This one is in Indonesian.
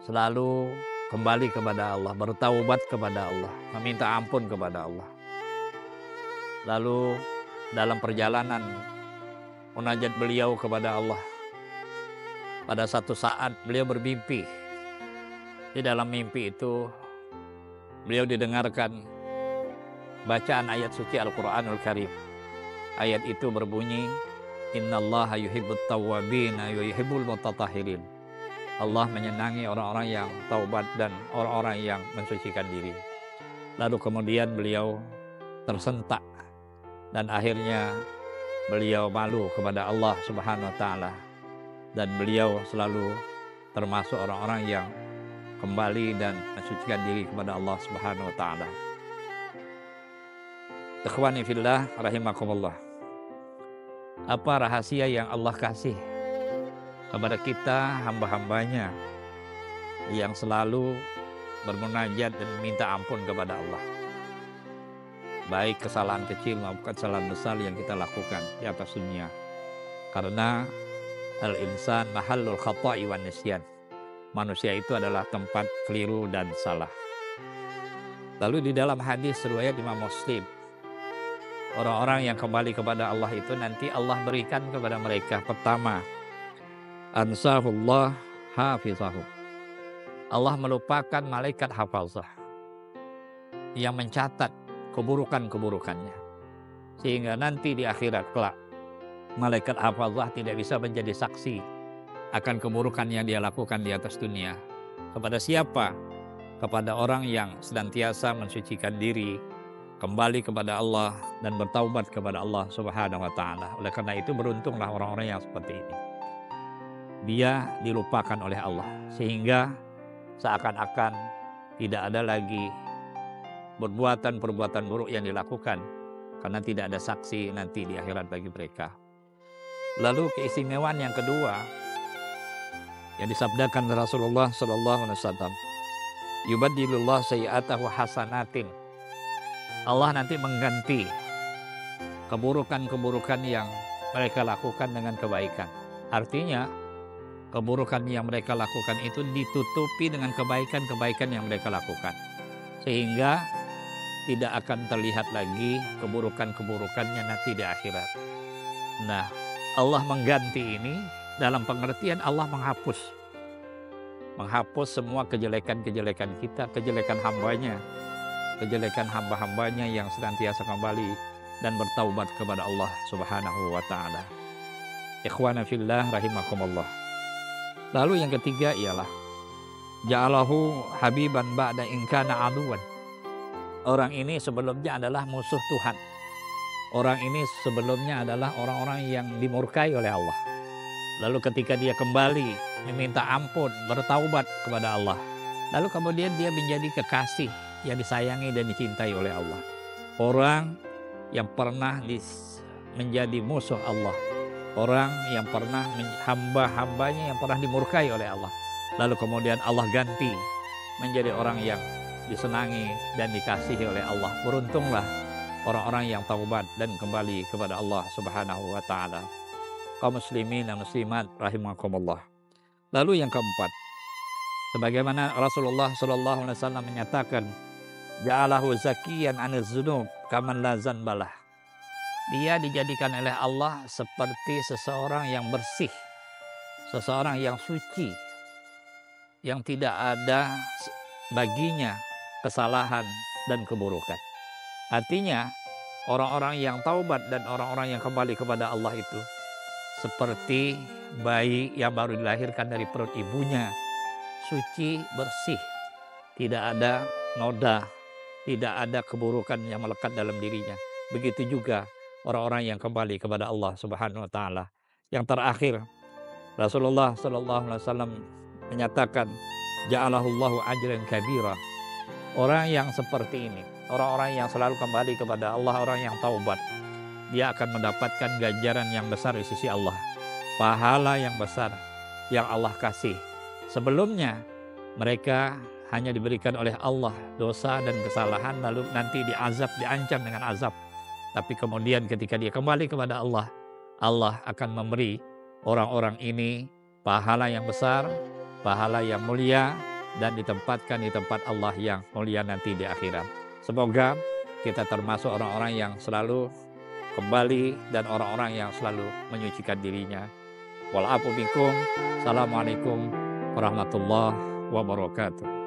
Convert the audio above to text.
selalu kembali kepada Allah, bertaubat kepada Allah, meminta ampun kepada Allah. Lalu dalam perjalanan munajat beliau kepada Allah, pada satu saat beliau bermimpi. Di dalam mimpi itu beliau didengarkan bacaan ayat suci Al-Quranul Karim. Ayat itu berbunyi, Innallaha yuhibbut tawwabina wa yuhibbul mutatahhirin. Allah menyenangi orang-orang yang taubat dan orang-orang yang mensucikan diri. Lalu kemudian beliau tersentak dan akhirnya beliau malu kepada Allah Subhanahu wa taala, dan beliau selalu termasuk orang-orang yang kembali dan mensucikan diri kepada Allah Subhanahu wa taala. Ikhwani fillah rahimakumullah. Apa rahasia yang Allah kasih kepada kita hamba-hambanya yang selalu bermunajat dan minta ampun kepada Allah, baik kesalahan kecil maupun kesalahan besar yang kita lakukan di atas dunia? Karena al-insan mahallul khata'i wan nisyan. Manusia itu adalah tempat keliru dan salah. Lalu di dalam hadis riwayat Imam Muslim, orang-orang yang kembali kepada Allah itu nanti Allah berikan kepada mereka, pertama, ansahullah hafizahu. Allah melupakan malaikat hafazah yang mencatat keburukan-keburukannya. Sehingga nanti di akhirat kelak, malaikat hafazah tidak bisa menjadi saksi akan keburukan yang dia lakukan di atas dunia. Kepada siapa? Kepada orang yang senantiasa mensucikan diri, kembali kepada Allah dan bertaubat kepada Allah Subhanahu wa taala. Oleh karena itu beruntunglah orang-orang yang seperti ini. Dia dilupakan oleh Allah sehingga seakan-akan tidak ada lagi perbuatan-perbuatan buruk yang dilakukan karena tidak ada saksi nanti di akhirat bagi mereka. Lalu keistimewaan yang kedua yang disabdakan Rasulullah sallallahu alaihi wasallam, yubaddilullah sayyi'atahu hasanatin. Allah nanti mengganti keburukan-keburukan yang mereka lakukan dengan kebaikan. Artinya keburukan yang mereka lakukan itu ditutupi dengan kebaikan-kebaikan yang mereka lakukan, sehingga tidak akan terlihat lagi keburukan-keburukannya nanti di akhirat. Nah, Allah mengganti ini dalam pengertian Allah menghapus semua kejelekan-kejelekan kita, kejelekan hambanya, kejelekan hamba-hambanya yang senantiasa kembali dan bertaubat kepada Allah Subhanahu wa taala. Ikhwana fillah rahimakumullah. Lalu yang ketiga ialah ja'alahu habiban ba'da in kana aduwan. Orang ini sebelumnya adalah musuh Tuhan. Orang ini sebelumnya adalah orang-orang yang dimurkai oleh Allah. Lalu ketika dia kembali meminta ampun, bertaubat kepada Allah, lalu kemudian dia menjadi kekasih yang disayangi dan dicintai oleh Allah. Orang yang pernah menjadi musuh Allah, orang yang pernah hamba-hambanya yang pernah dimurkai oleh Allah, lalu kemudian Allah ganti menjadi orang yang disenangi dan dikasihi oleh Allah. Beruntunglah orang-orang yang taubat dan kembali kepada Allah Subhanahu wa taala. Kaum muslimin dan muslimat rahimakumullah. Lalu yang keempat, sebagaimana Rasulullah sallallahu alaihi wasallam menyatakan, ja'alahu zakiyan anil dzunub kaman la dzanbalah. Dia dijadikan oleh Allah seperti seseorang yang bersih, seseorang yang suci, yang tidak ada baginya kesalahan dan keburukan. Artinya orang-orang yang taubat dan orang-orang yang kembali kepada Allah itu seperti bayi yang baru dilahirkan dari perut ibunya, suci, bersih, tidak ada noda, tidak ada keburukan yang melekat dalam dirinya. Begitu juga orang-orang yang kembali kepada Allah Subhanahu wa taala. Yang terakhir, Rasulullah sallallahu alaihi wasallam menyatakan, ja'alahullahu ajran kabira. Orang yang seperti ini, orang-orang yang selalu kembali kepada Allah, orang yang taubat, dia akan mendapatkan ganjaran yang besar di sisi Allah, pahala yang besar yang Allah kasih. Sebelumnya mereka hanya diberikan oleh Allah dosa dan kesalahan, lalu nanti diazab, diancam dengan azab. Tapi kemudian ketika dia kembali kepada Allah, Allah akan memberi orang-orang ini pahala yang besar, pahala yang mulia, dan ditempatkan di tempat Allah yang mulia nanti di akhirat. Semoga kita termasuk orang-orang yang selalu kembali dan orang-orang yang selalu menyucikan dirinya. Wal afu minkum. Assalamualaikum warahmatullahi wabarakatuh.